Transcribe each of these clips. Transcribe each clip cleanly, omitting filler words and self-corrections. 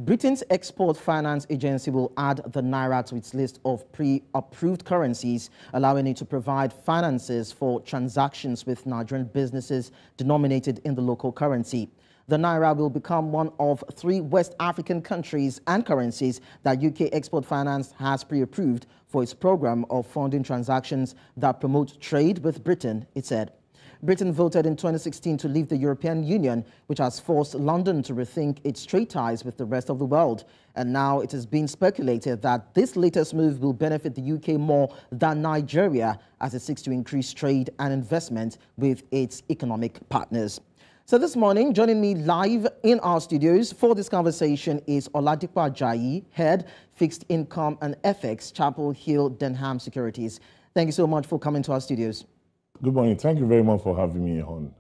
Britain's Export Finance Agency will add the Naira to its list of pre-approved currencies, allowing it to provide finances for transactions with Nigerian businesses denominated in the local currency. The Naira will become one of 3 West African countries and currencies that UK Export Finance has pre-approved for its program of funding transactions that promote trade with Britain, it said. Britain voted in 2016 to leave the European Union, which has forced London to rethink its trade ties with the rest of the world. And now it is being speculated that this latest move will benefit the UK more than Nigeria as it seeks to increase trade and investment with its economic partners. So this morning, joining me live in our studios for this conversation is Oladipo Ajayi, Head, Fixed Income and FX, Chapel Hill, Denham Securities. Thank you so much for coming to our studios. Good morning. Thank you very much for having me on.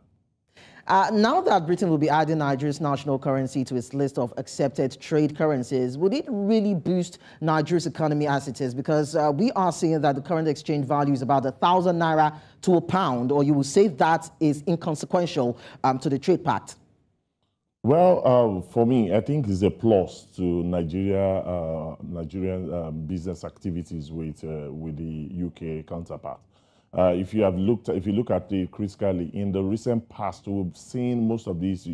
Now that Britain will be adding Nigeria's national currency to its list of accepted trade currencies, would it really boost Nigeria's economy as it is? Because we are seeing that the current exchange value is about 1,000 Naira to a pound, or you will say that is inconsequential to the trade pact? Well, for me, I think it's a plus to Nigerian business activities with the UK counterpart. If you look at it critically, in the recent past, we've seen most of these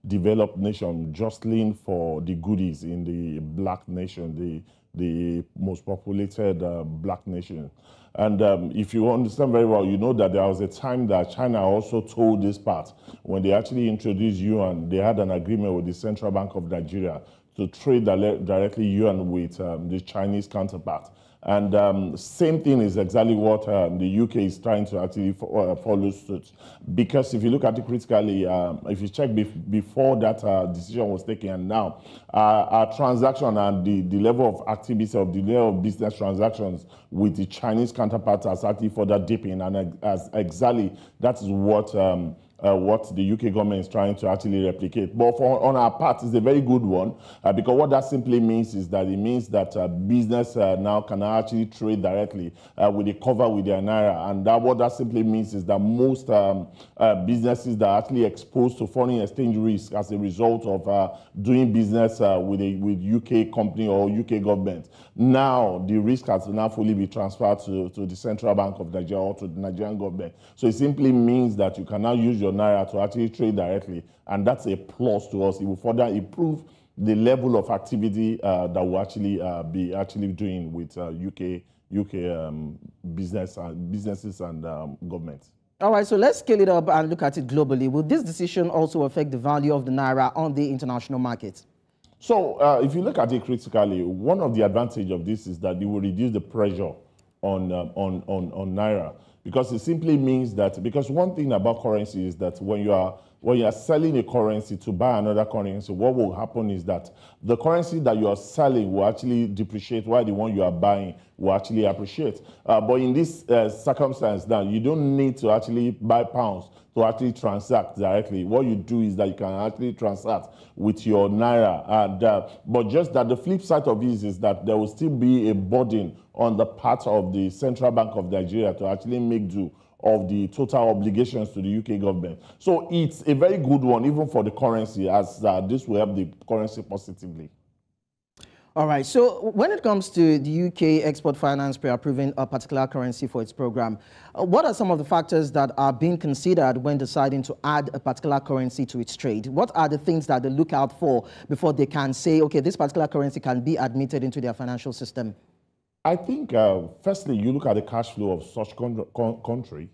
developed nations jostling for the goodies in the black nation, the most populated black nation. And if you understand very well, you know that there was a time that China also told this part. When they actually introduced yuan, they had an agreement with the Central Bank of Nigeria to trade directly yuan with the Chinese counterpart. And same thing is exactly what the UK is trying to actually follow suit. Because if you look at it critically, if you check before that decision was taken and now, our transaction and the level of activity of the level of business transactions with the Chinese counterparts has actually further deepened. And as exactly that is what the UK government is trying to actually replicate. But on our part, it's a very good one because what that simply means is that it means that business now can actually trade directly with the cover with their Naira. And what that simply means is that most businesses that are actually exposed to foreign exchange risk as a result of doing business with UK company or UK government, now the risk has now fully be transferred to the Central Bank of Nigeria or to the Nigerian government. So it simply means that you can now use your Naira to actually trade directly, and that's a plus to us. It will further improve the level of activity that we'll actually be doing with UK businesses and governments. All right, so let's scale it up and look at it globally. Will this decision also affect the value of the Naira on the international market? So if you look at it critically, one of the advantages of this is that it will reduce the pressure on Naira. Because it simply means that, because one thing about currency is that when you are selling a currency to buy another currency, what will happen is that the currency that you are selling will actually depreciate while the one you are buying will actually appreciate. But in this circumstance now, you don't need to actually buy pounds to actually transact directly. What you do is that you can actually transact with your Naira. And, but just that the flip side of this is that there will still be a burden on the part of the Central Bank of Nigeria to actually make do of the total obligations to the UK government. So it's a very good one, even for the currency, as this will help the currency positively. All right, so when it comes to the UK Export Finance pre-approving a particular currency for its program, what are some of the factors that are being considered when deciding to add a particular currency to its trade? What are the things that they look out for before they can say, okay, this particular currency can be admitted into their financial system? I think, firstly, you look at the cash flow of such country.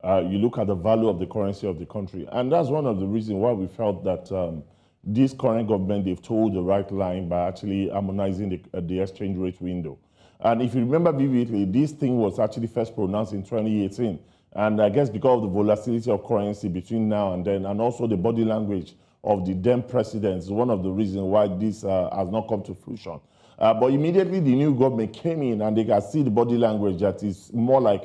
You look at the value of the currency of the country. And that's one of the reasons why we felt that this current government, they've told the right line by actually harmonizing the exchange rate window. And if you remember vividly, this thing was actually first pronounced in 2018. And I guess because of the volatility of currency between now and then, and also the body language of the then president, is one of the reasons why this has not come to fruition. But immediately the new government came in and they can see the body language that is more like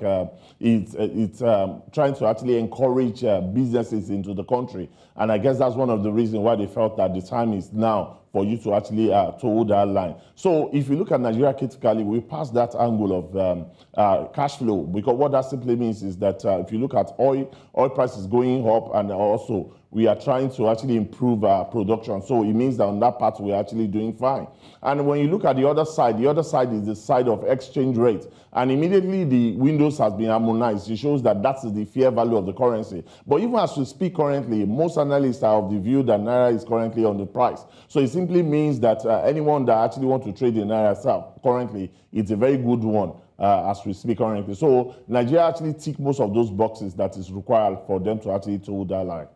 it's trying to actually encourage businesses into the country. And I guess that's one of the reasons why they felt that the time is now for you to actually hold that line. So if you look at Nigeria critically, we passed that angle of cash flow, because what that simply means is that if you look at oil prices going up, and also we are trying to actually improve our production. So it means that on that part, we're actually doing fine. And when you look at the other side is the side of exchange rate. And immediately the windows has been harmonized. It shows that that's the fair value of the currency. But even as we speak currently, most analysts are of the view that Naira is currently on the price. So it simply means that anyone that actually wants to trade in Naira itself currently, it's a very good one. As we speak currently. So Nigeria actually tick most of those boxes that is required for them to actually hold that line.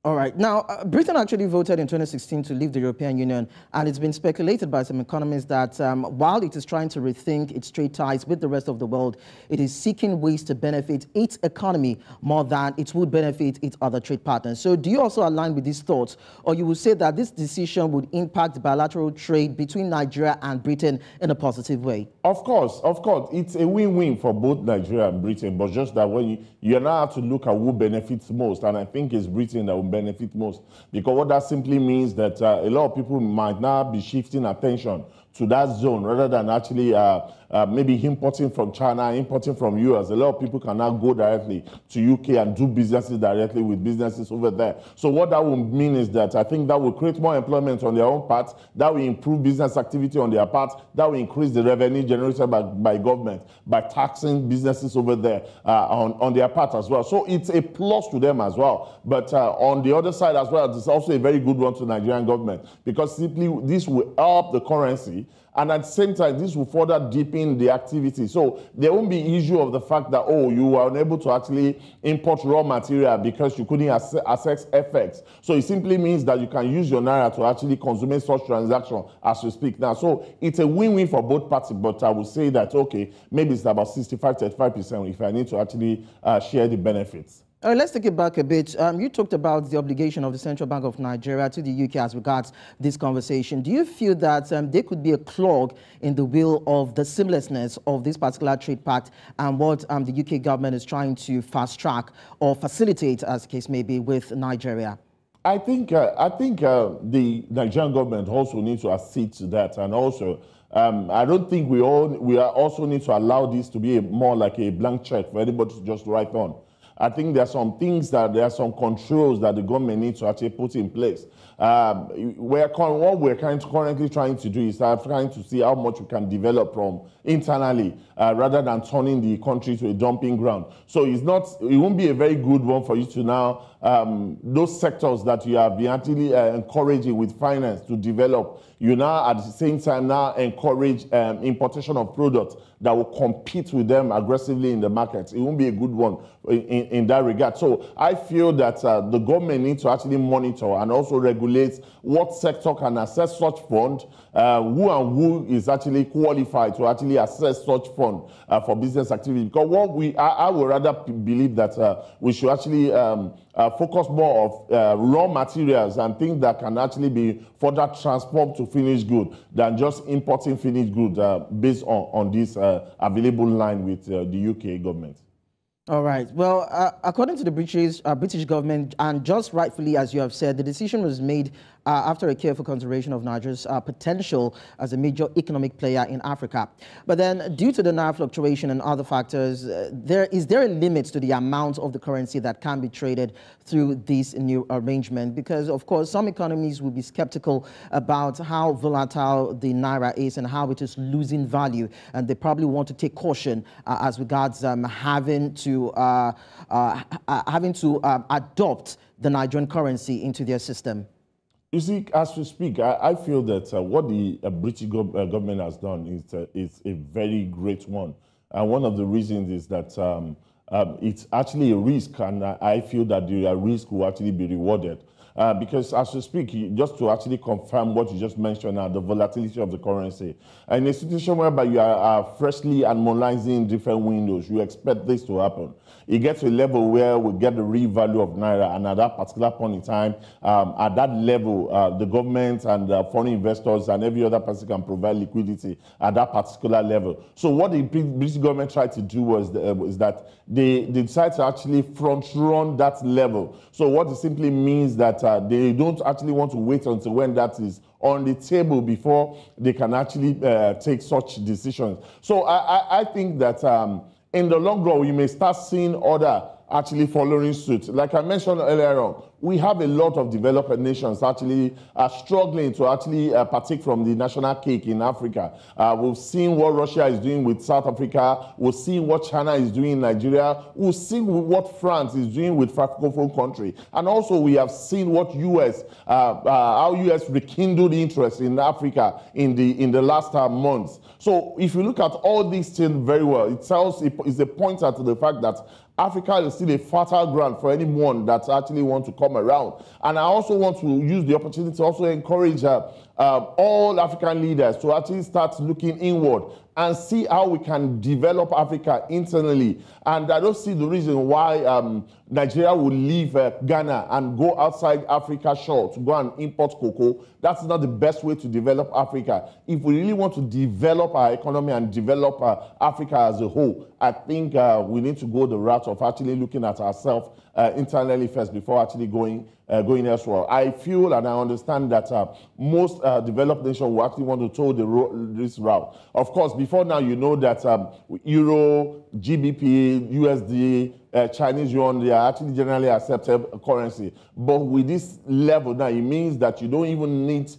All right. Now, Britain actually voted in 2016 to leave the European Union, and it's been speculated by some economists that while it is trying to rethink its trade ties with the rest of the world, it is seeking ways to benefit its economy more than it would benefit its other trade partners. So do you also align with these thoughts, or you would say that this decision would impact bilateral trade between Nigeria and Britain in a positive way? Of course. It's a win-win for both Nigeria and Britain, but just that when you now have to look at who benefits most, and I think it's Britain that will benefit most, because what that simply means that a lot of people might now be shifting attention to that zone rather than actually maybe importing from China, importing from US. A lot of people can now go directly to UK and do businesses directly with businesses over there. So what that will mean is that I think that will create more employment on their own part, that will improve business activity on their part, that will increase the revenue generated by government by taxing businesses over there on their part as well. So it's a plus to them as well. But on the other side as well, it's also a very good one to the Nigerian government, because simply this will help the currency, and at the same time, this will further deepen the activity. So there won't be issue of the fact that, oh, you were unable to actually import raw material because you couldn't access FX. So it simply means that you can use your Naira to actually consummate such transaction as we speak now. So it's a win-win for both parties, but I would say that, okay, maybe it's about 65-35% if I need to actually share the benefits. Let's take it back a bit. You talked about the obligation of the Central Bank of Nigeria to the UK as regards this conversation. Do you feel that there could be a clog in the wheel of the seamlessness of this particular trade pact and what the UK government is trying to fast track or facilitate, as the case may be, with Nigeria? I think the Nigerian government also needs to accede to that, and also I don't think we also need to allow this to be more like a blank check for anybody to just write on. I think there are some things there are some controls that the government needs to actually put in place. What we're currently trying to do is trying to see how much we can develop from internally rather than turning the country to a dumping ground. So it won't be a very good one for you to now, those sectors that you have been actually encouraging with finance to develop, you now at the same time now encourage importation of products that will compete with them aggressively in the market. It won't be a good one in that regard. So I feel that the government needs to actually monitor and also regulate what sector can access such fund, who is actually qualified to actually access such fund for business activity. Because I would rather believe that we should actually focus more of raw materials and things that can actually be further transformed to finished good than just importing finished good based on this available line with the UK government. All right. Well, according to the British government, and just rightfully, as you have said, the decision was made after a careful consideration of Nigeria's potential as a major economic player in Africa. But then, due to the Naira fluctuation and other factors, is there a limit to the amount of the currency that can be traded through this new arrangement? Because, of course, some economies will be skeptical about how volatile the Naira is and how it is losing value, and they probably want to take caution as regards having to adopt the Nigerian currency into their system. You see, as we speak, I feel that what the British government has done is a very great one. And one of the reasons is that it's actually a risk, and I feel that the risk will actually be rewarded. Because as we speak, just to actually confirm what you just mentioned, the volatility of the currency. In a situation whereby you are freshly analyzing different windows, you expect this to happen. It gets to a level where we get the real value of Naira, and at that particular point in time, at that level, the government and foreign investors and every other person can provide liquidity at that particular level. So what the British government tried to do was that they decided to actually front-run that level. So what it simply means that they don't actually want to wait until when that is on the table before they can actually take such decisions. So I think that in the long run, we may start seeing other actually following suit. Like I mentioned earlier on, we have a lot of developed nations actually struggling to actually partake from the national cake in Africa. We've seen what Russia is doing with South Africa. We've seen what China is doing in Nigeria. We've seen what France is doing with Francophone country. And also we have seen what how US rekindled interest in Africa in the last months. So if you look at all these things very well, it's a pointer to the fact that Africa is still a fertile ground for anyone that actually wants to come around. And I also want to use the opportunity to also encourage all African leaders to actually start looking inward and see how we can develop Africa internally. And I don't see the reason why Nigeria will leave Ghana and go outside Africa shore to go and import cocoa. That's not the best way to develop Africa. If we really want to develop our economy and develop Africa as a whole, I think we need to go the route of actually looking at ourselves internally first before actually going elsewhere. I feel and I understand that most developed nations will actually want to toe this route. Of course, before now, you know that Euro, GBP, USD, Chinese yuan, they are actually generally accepted currency. But with this level now, it means that you don't even need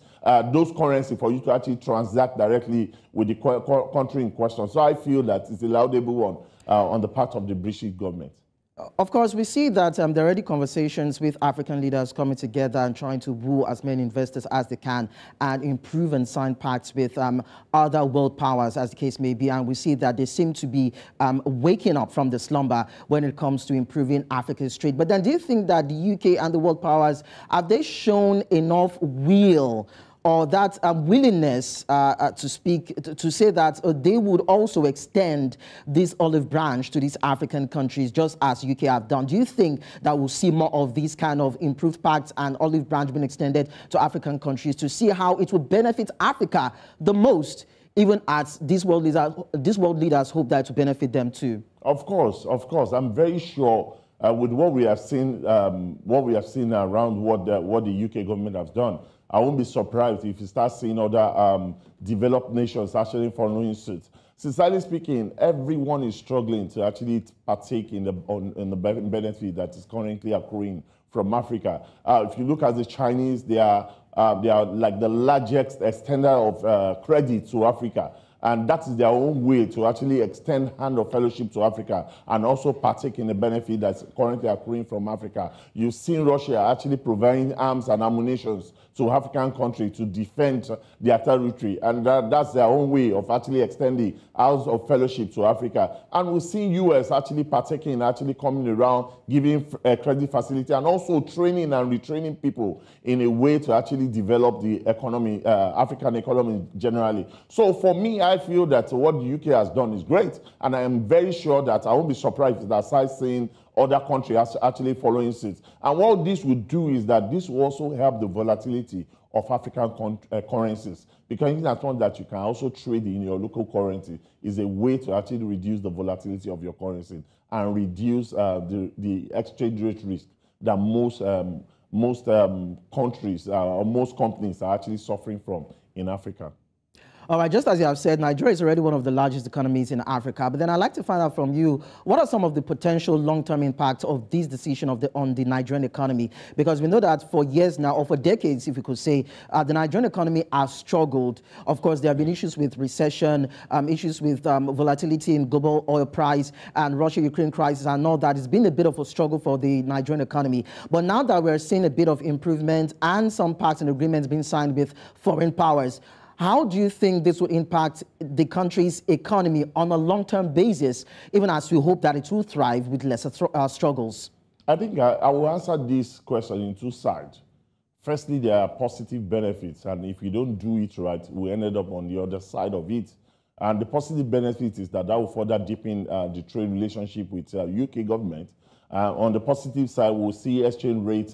those currency for you to actually transact directly with the country in question. So I feel that it's a laudable one on the part of the British government. Of course, we see that there are already conversations with African leaders coming together and trying to woo as many investors as they can and improve and sign pacts with other world powers, as the case may be. And we see that they seem to be waking up from the slumber when it comes to improving Africa's trade. But then do you think that the UK and the world powers, have they shown enough will or that willingness to say that they would also extend this olive branch to these African countries, just as UK have done? Do you think that we'll see more of these kind of improved pacts and olive branch being extended to African countries to see how it will benefit Africa the most, even as these world leaders hope that it will benefit them too? Of course. I'm very sure with what we have seen around what the UK government has done. I won't be surprised if you start seeing other developed nations actually following suit. Sincerely speaking, everyone is struggling to actually partake in the benefit that is currently accruing from Africa. If you look at the Chinese, they are like the largest extender of credit to Africa. And that is their own way to actually extend hand of fellowship to Africa and also partake in the benefit that's currently accruing from Africa. You've seen Russia actually providing arms and ammunition to African countries to defend their territory. And that's their own way of actually extending house of fellowship to Africa. And we've seen US actually partaking, actually coming around, giving credit facility and also training and retraining people in a way to actually develop the economy, African economy generally. So for me, I feel that what the UK has done is great, and I am very sure that I won't be surprised if I start seeing other countries actually following suit. And what this would do is that this will also help the volatility of African currencies, because that's one that you can also trade in your local currency is a way to actually reduce the volatility of your currency and reduce the exchange rate risk that most countries or most companies are actually suffering from in Africa. All right, just as you have said, Nigeria is already one of the largest economies in Africa. But then I'd like to find out from you, what are some of the potential long-term impacts of this decision on the Nigerian economy? Because we know that for years now, or for decades, if we could say, the Nigerian economy has struggled. Of course, there have been issues with recession, issues with volatility in global oil price and Russia-Ukraine crisis and all that. It's been a bit of a struggle for the Nigerian economy. But now that we're seeing a bit of improvement and some pacts and agreements being signed with foreign powers, how do you think this will impact the country's economy on a long-term basis, even as we hope that it will thrive with lesser struggles? I think I will answer this question in two sides. Firstly, there are positive benefits, and if you don't do it right, we ended up on the other side of it. And the positive benefit is that will further deepen the trade relationship with UK government. On the positive side, we'll see exchange rate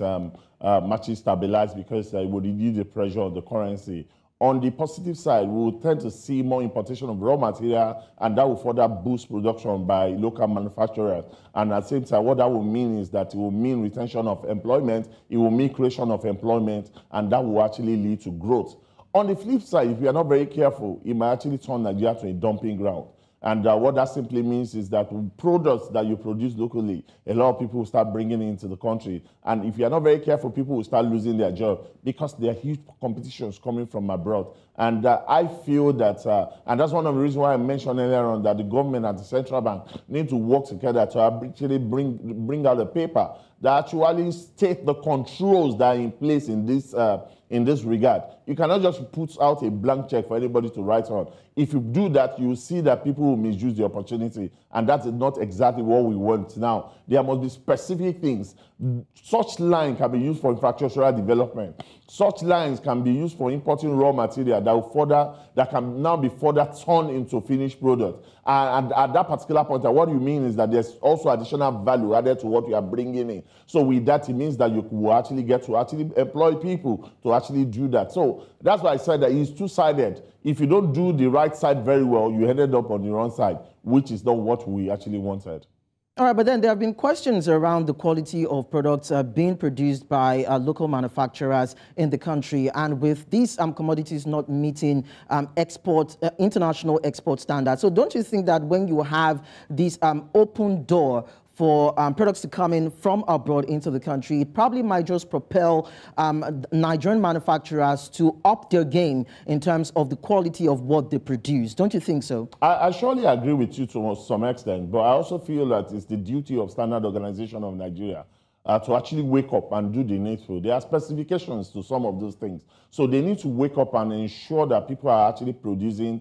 matches stabilize because it will reduce the pressure on the currency On the positive side, we will tend to see more importation of raw material, and that will further boost production by local manufacturers. And at the same time, what that will mean is that it will mean retention of employment, it will mean creation of employment, and that will actually lead to growth. On the flip side, if we are not very careful, it might actually turn Nigeria to a dumping ground. And what that simply means is that products that you produce locally, a lot of people will start bringing it into the country. And if you are not very careful, people will start losing their job because there are huge competitions coming from abroad. And I feel that, and that's one of the reasons why I mentioned earlier on that the government and the central bank need to work together to actually bring out a paper that actually state the controls that are in place in this regard. You cannot just put out a blank check for anybody to write on. If you do that, you will see that people will misuse the opportunity, and that is not exactly what we want now. There must be specific things. Such line can be used for infrastructural development. Such lines can be used for importing raw material that can now be further turned into finished product. And at that particular point, what you mean is that there's also additional value added to what you are bringing in. So with that, it means that you will actually get to actually employ people to actually do that. So that's why I said that it's two-sided. If you don't do the right side very well, you ended up on the wrong side, which is not what we actually wanted. All right, but then there have been questions around the quality of products being produced by local manufacturers in the country, and with these commodities not meeting international export standards. So don't you think that when you have this open door for products to come in from abroad into the country, it probably might just propel Nigerian manufacturers to up their game in terms of the quality of what they produce? Don't you think so? I surely agree with you to some extent, but I also feel that it's the duty of Standard Organization of Nigeria to actually wake up and do the needful. There are specifications to some of those things. So they need to wake up and ensure that people are actually producing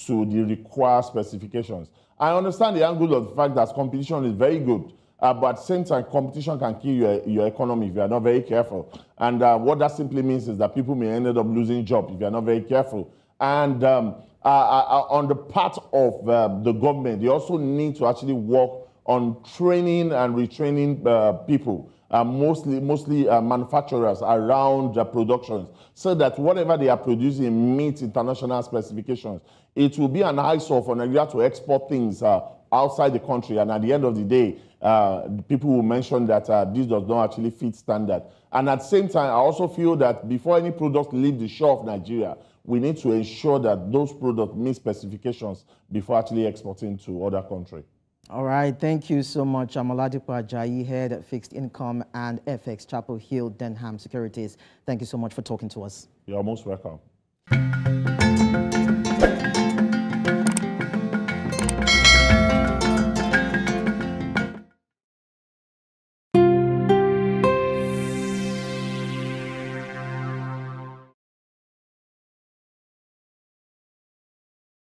to the required specifications. I understand the angle of the fact that competition is very good, but at the same time, competition can kill your economy if you are not very careful. And what that simply means is that people may end up losing jobs if you are not very careful. And on the part of the government, they also need to actually work on training and retraining people, mostly manufacturers around the productions, so that whatever they are producing meets international specifications. It will be an eyesore for Nigeria to export things outside the country, and at the end of the day, people will mention that this does not actually fit standard. And at the same time, I also feel that before any product leave the shore of Nigeria, we need to ensure that those products meet specifications before actually exporting to other countries. All right, thank you so much. I'm Oladipo Ajayi, Head at Fixed Income and FX, Chapel Hill, Denham Securities. Thank you so much for talking to us. You're most welcome.